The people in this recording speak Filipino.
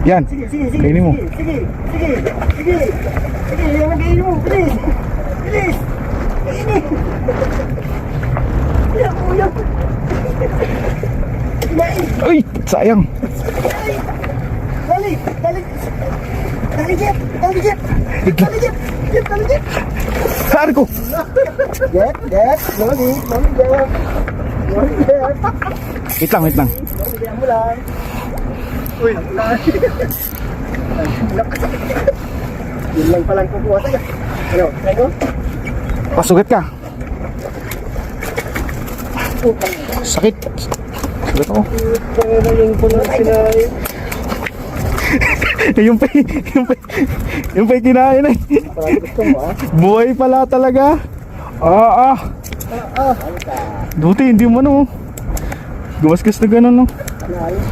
Yan. Sige, sige, sige. Kainin mo. Sige, sige, sige. Sige. Sige, yan ang kainin mo. Bilis. Bilis. Kainin. Yan, kuya. Kinain. Ay, sayang. Dali, dali. Dali, Jeff. Dali, Jeff. Dali, Jeff. Jeff, dali, Jeff. Saan ko? Jeff, Jeff. Loli, Loli, Jeff. Loli, Jeff. Wait lang, wait lang. Loli, Jeff mo lang. Uy, nakulaan. Yun lang palang kukuha sa'yo. Ano, sa'yo? Pasugat ka. Sakit. Sakit ako. Kaya na yung puno sinain. yung pa, yung pa kinain eh. Parang gusto mo, ah? Buhay pala talaga. Duti, hindi mo ano. Gumasgas na gano'n, no? Ayos.